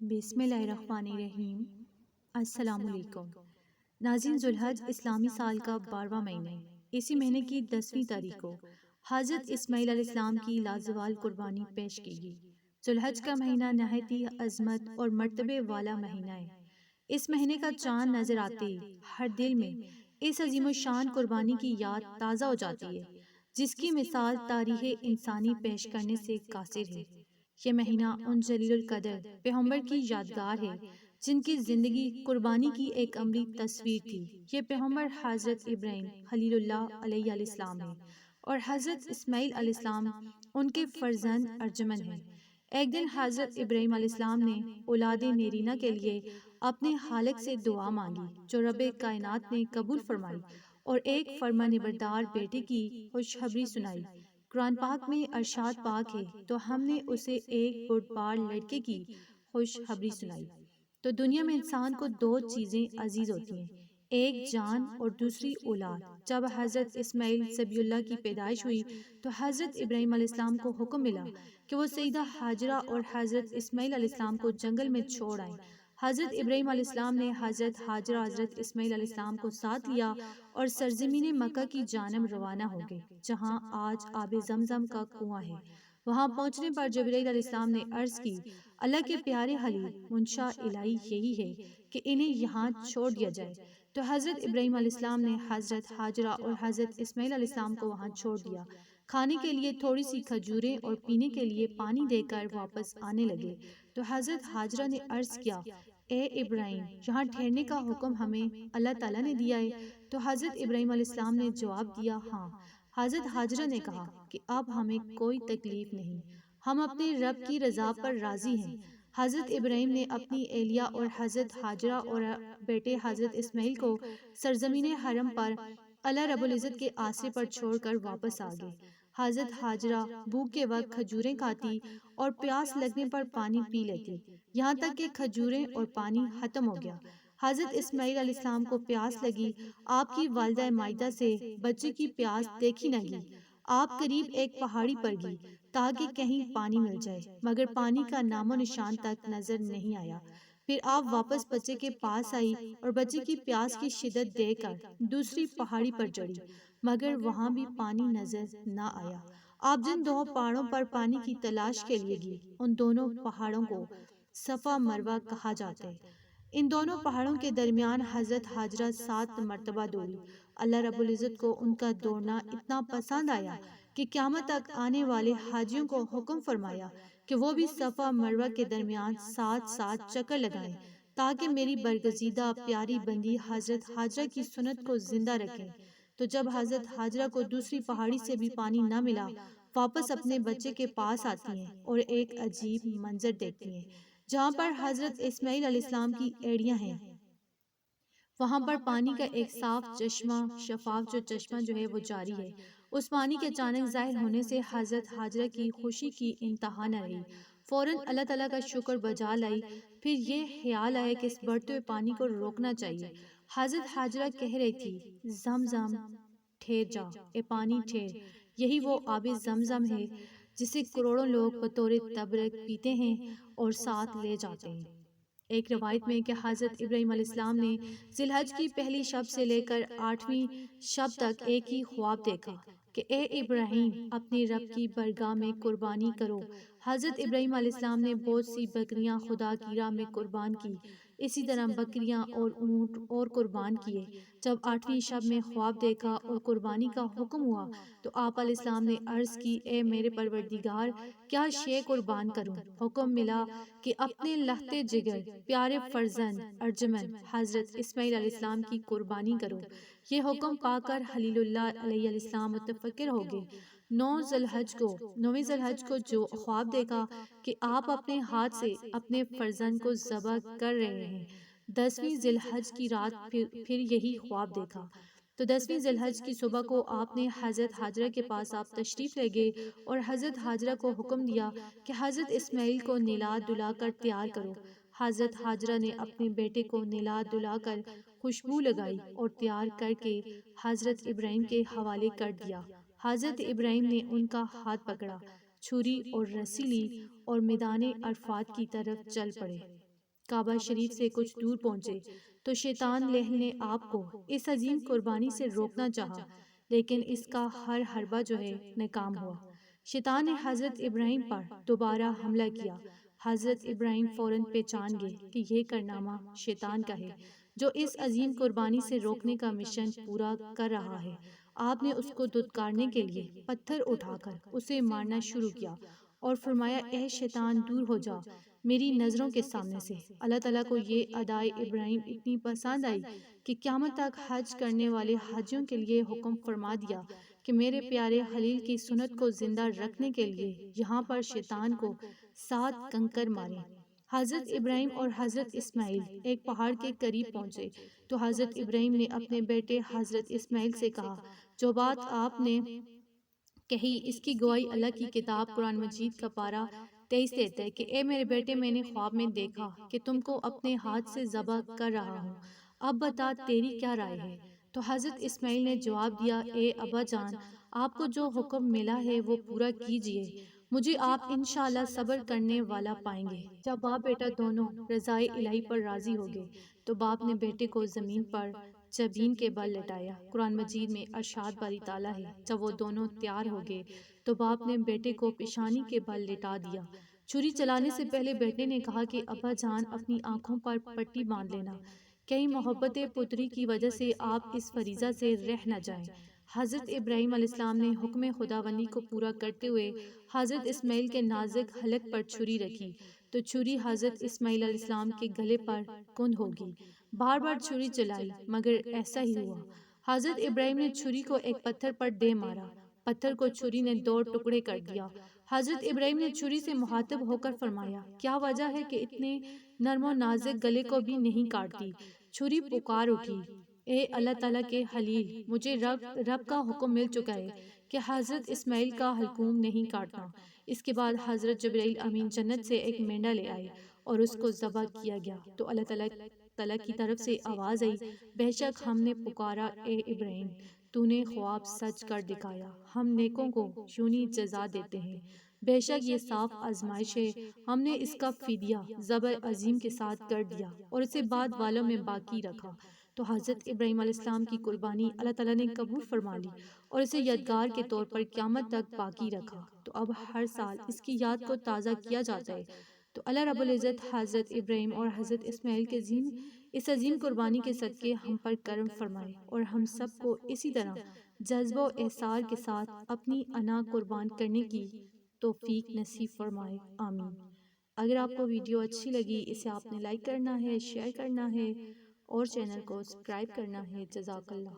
بسم اللہ الرحمن الرحیم۔ السلام علیکم ناظرین، ذوالحج اسلامی سال کا 12واں مہینہ ہے۔ اسی مہینے کی 10ویں تاریخ کو حضرت اسماعیل علیہ السلام کی لازوال قربانی پیش کی گئی۔ ذوالحج کا مہینہ نہایت ہی عظمت اور مرتبے والا مہینہ ہے۔ اس مہینے کا چاند نظر آتے ہی ہر دل میں اس عظیم الشان قربانی کی یاد تازہ ہو جاتی ہے، جس کی مثال تاریخ انسانی پیش کرنے سے قاصر ہے۔ یہ مہینہ ان جلیل القدر پیغمبر کی یادگار ہے جن کی زندگی قربانی کی ایک عملی تصویر تھی۔ یہ پیغمبر حضرت ابراہیم خلیل اللہ علیہ السلام ہے اور حضرت اسماعیل علیہ السلام ان کے فرزند ارجمند ہیں۔ ایک دن حضرت ابراہیم علیہ السلام نے اولاد نیرینہ کے لیے اپنے خالق سے دعا مانگی، جو رب کائنات نے قبول فرمائی اور ایک فرمانبردار بیٹے کی خوشخبری سنائی۔ قرآن پاک میں ارشاد پاک ہے، تو ہم نے اسے ایک بردبار لڑکے کی خوشخبری سنائی۔ تو دنیا میں انسان کو دو چیزیں عزیز ہوتی ہیں، ایک جان اور دوسری اولاد۔ جب حضرت اسماعیل ذبیح اللہ کی پیدائش ہوئی تو حضرت ابراہیم علیہ السلام کو حکم ملا کہ وہ سیدہ ہاجرہ اور حضرت اسماعیل علیہ السلام کو جنگل میں چھوڑ آئیں۔ حضرت ابراہیم علیہ السلام نے حضرت ہاجرہ حضرت اسماعیل علیہ السلام کو ساتھ لیا اور سرزمین مکہ کی جانب روانہ ہو گئے، جہاں آج آب زمزم کا کنواں ہے۔ وہاں پہنچنے پر جبرائیل علیہ السلام نے عرض کی، اللہ کے پیارے خلیل، منشا الہی یہی ہے کہ انہیں یہاں چھوڑ دیا جائے۔ تو حضرت ابراہیم علیہ السلام نے حضرت ہاجرہ اور حضرت اسماعیل علیہ السلام کو وہاں چھوڑ دیا، کھانے کے لیے تھوڑی سی کھجوریں اور پینے کے لیے پانی دے کر واپس آنے لگے۔ تو حضرت ہاجرہ نے عرض کیا، اے ابراہیم، یہاں ٹھہرنے کا حکم ہمیں اللہ تعالیٰ نے دیا ہے؟ تو حضرت ابراہیم علیہ السلام نے جواب دیا، ہاں۔ حضرت ہاجرہ نے کہا کہ اب ہمیں کوئی تکلیف نہیں، ہم اپنے رب کی رضا پر راضی ہیں۔ حضرت ابراہیم نے اپنی اہلیہ اور حضرت ہاجرہ اور بیٹے حضرت اسماعیل کو سرزمین حرم پر اللہ رب العزت کے آسرے پر چھوڑ کر واپس آ گئے۔ حضرت ہاجرہ بھوک کے وقت کھجوریں کھاتی اور پیاس لگنے پر پانی پی لیتی، یہاں تک کہ کھجوریں اور پانی ختم ہو گیا۔ حضرت اسماعیل علیہ السلام کو پیاس لگی، آپ کی والدہ مائدہ سے بچے کی پیاس دیکھی نہ گئی۔ آپ قریب ایک پہاڑی پر گئی تاکہ کہیں پانی مل جائے، مگر پانی کا نام و نشان تک نظر نہیں آیا۔ پھر آپ واپس بچے کے پاس آئی اور بچے کی پیاس کی شدت دیکھ کر دوسری پہاڑی پر چڑھی، مگر وہاں بھی پانی نظر نہ آیا۔ آپ جن دو پہاڑوں پر پانی کی تلاش کے لیے گئی، ان دونوں پہاڑوں کو صفا مروہ کہا جاتا ہے۔ ان دونوں پہاڑوں کے درمیان حضرت ہاجرہ 7 مرتبہ دوڑی۔ اللہ رب العزت کو ان کا دوڑنا اتنا پسند آیا کہ قیامت تک آنے والے حاجیوں کو حکم فرمایا کہ وہ بھی صفا مروہ کے درمیان 7 چکر لگائیں، تاکہ میری برگزیدہ پیاری بندی حضرت ہاجرہ کی سنت کو زندہ رکھیں۔ تو جب حضرت ہاجرہ کو دوسری پہاڑی سے بھی پانی نہ ملا، واپس اپنے بچے کے پاس آتی ہیں اور ایک عجیب منظر دیکھتی ہیں۔ جہاں پر حضرت اسماعیل علیہ السلام کی ایڑیاں ہیں، وہاں پر پانی کا ایک صاف چشمہ، شفاف چشمہ جو ہے وہ جاری ہے۔ اس پانی کے اچانک ظاہر ہونے سے حضرت ہاجرہ کی خوشی کی انتہا نہ رہی، فوراً اللہ تعالیٰ کا شکر بجا لائی۔ پھر یہ خیال آیا کہ اس بڑھتے ہوئے پانی کو روکنا چاہیے۔ حضرت ہاجرہ کہہ رہی تھی، زمزم ٹھہر جا، اے پانی ٹھہر، یہی وہ آب زمزم ہے جسے کروڑوں لوگ بطور تبرک پیتے ہیں اور ساتھ لے جاتے ہیں۔ ایک روایت میں کہ حضرت ابراہیم علیہ السلام نے ذی الحج کی پہلی شب سے لے کر 8ویں شب تک ایک ہی خواب دیکھا کہ اے ابراہیم، اپنے رب کی بارگاہ میں قربانی کرو۔ حضرت ابراہیم علیہ السلام نے بہت سی بکریاں خدا کی راہ میں قربان کی، اسی طرح بکریاں اور اونٹ اور قربان کیے۔ جب 8ویں شب میں خواب دیکھا اور قربانی کا حکم ہوا تو آپ علیہ السلام نے عرض کی، اے میرے پروردگار، کیا شے قربان کروں؟ حکم ملا کہ اپنے لختے جگر پیارے فرزند ارجمند حضرت اسماعیل علیہ السلام کی قربانی کرو۔ یہ حکم پا کر خلیل اللہ علیہ السلام متفکر ہو گئے۔ 9ویں ذی الحج کو جو خواب دیکھا کہ آپ اپنے ہاتھ سے اپنے فرزند کو ذبح کر رہے ہیں، 10ویں ذی الحج کی رات پھر یہی خواب دیکھا۔ تو 10ویں ذی الحج کی صبح کو آپ نے حضرت ہاجرہ کے پاس آپ تشریف لے گئے اور حضرت ہاجرہ کو حکم دیا کہ حضرت اسماعیل کو نہلا دھلا کر تیار کرو۔ حضرت ہاجرہ نے اپنے بیٹے کو نہلا دھلا کر خوشبو لگائی اور تیار کر کے حضرت ابراہیم کے حوالے کر دیا۔ حضرت ابراہیم نے ان کا ہاتھ پکڑا، چھری اور رسی لی اور میدان عرفات کی طرف چل پڑے۔ کعبہ شریف سے کچھ دور پہنچے تو شیطان لہل نے آپ کو اس عظیم قربانی سے روکنا چاہا، لیکن اس کا ہر حربہ جو ہے ناکام ہوا۔ شیطان نے حضرت ابراہیم پر دوبارہ حملہ کیا۔ حضرت ابراہیم فوراً پہچان گئے کہ یہ کارنامہ شیطان کا ہے جو اس عظیم قربانی سے روکنے کا مشن پورا کر رہا ہے۔ آپ نے اس کو دھتکارنے کے لیے پتھر اٹھا کر اسے مارنا شروع کیا اور فرمایا، اے شیطان دور ہو جا میری نظروں کے سامنے سے۔ اللہ تعالیٰ کو یہ ادائے ابراہیم اتنی پسند آئی کہ قیامت تک حج کرنے والے حاجیوں کے لیے حکم فرما دیا کہ میرے پیارے خلیل کی سنت کو زندہ رکھنے کے لیے یہاں پر شیطان کو 7 کنکر ماریں۔ حضرت ابراہیم اور حضرت اسماعیل ایک پہاڑ کے قریب پہنچے تو حضرت ابراہیم نے اپنے بیٹے حضرت اسماعیل سے کہا، جو بات آپ نے کہی اس کی گواہی اللہ کی کتاب قرآن مجید کا پارہ 23 دیتا ہے کہ اے میرے بیٹے، میں نے خواب میں دیکھا کہ تم کو اپنے ہاتھ سے ذبح کر رہا ہوں، اب بتا تیری کیا رائے ہے؟ تو حضرت اسماعیل نے جواب دیا، اے ابا جان، آپ کو جو حکم ملا ہے وہ پورا کیجئے، مجھے آپ انشاءاللہ صبر کرنے والا پائیں گے۔ جب باپ بیٹا دونوں رضائے الہی پر راضی ہو گئے تو باپ نے بیٹے کو زمین پر جبین کے بل لٹایا۔ قرآن مجید میں ارشاد باری تعالیٰ ہے، جب وہ دونوں تیار ہو گئے تو باپ نے بیٹے کو پیشانی کے بل لٹا دیا۔ چھری چلانے سے پہلے بیٹے نے کہا کہ ابا جان اپنی آنکھوں پر پٹی باندھ لینا، کئی محبت پتری کی وجہ سے آپ اس فریضہ سے رہ نہ جائیں۔ حضرت ابراہیم علیہ السلام نے حکم خداوندی کو پورا کرتے ہوئے حضرت اسماعیل کے نازک حلق پر چھری رکھی تو چھری حضرت اسماعیل علیہ السلام کے گلے پر کند ہوگی۔ بار بار چھری چلائی مگر ایسا ہی ہوا۔ حضرت ابراہیم نے چھری کو ایک پتھر پر دے مارا، پتھر کو چھری نے 2 ٹکڑے کر دیا۔ حضرت ابراہیم نے چھری سے مخاطب ہو کر فرمایا، کیا وجہ ہے کہ اتنے نرم و نازک گلے کو بھی نہیں کاٹتی؟ چھری پکار اٹھی، اے اللہ تعالیٰ کے خلیل، مجھے رب کا حکم مل چکا ہے کہ حضرت اسماعیل کا حلقوم نہیں کاٹنا۔ اس کے بعد حضرت جبرائیل امین جنت سے ایک مینڈا لے آئے اور اس کو ذبح کیا گیا تو اللہ تعالیٰ کی طرف سے آواز آئی، بے شک ہم نے پکارا اے ابراہیم، تو نے خواب سچ کر دکھایا، ہم نیکوں کو یونی جزا دیتے ہیں۔ بے شک یہ صاف آزمائش ہے، ہم نے اس کا فدیہ ذبح عظیم کے ساتھ کر دیا اور اسے بعد والوں میں باقی رکھا۔ تو حضرت ابراہیم علیہ السلام کی قربانی اللہ تعالیٰ نے قبول فرما لی اور اسے یادگار کے طور پر قیامت تک باقی رکھا۔ تو اب ہر سال اس کی یاد کو تازہ کیا جاتا ہے۔ تو اللہ رب العزت حضرت ابراہیم اور حضرت اسماعیل کے اس عظیم قربانی کے صدقے ہم پر کرم فرمائے اور ہم سب کو اسی طرح جذب و احسار کے ساتھ اپنی انا قربان کرنے کی توفیق نصیب فرمائے، آمین۔ اگر آپ کو ویڈیو اچھی لگی اسے آپ نے لائک کرنا ہے، شیئر کرنا ہے اور چینل کو سبسکرائب کرنا ہے۔ جزاک اللہ۔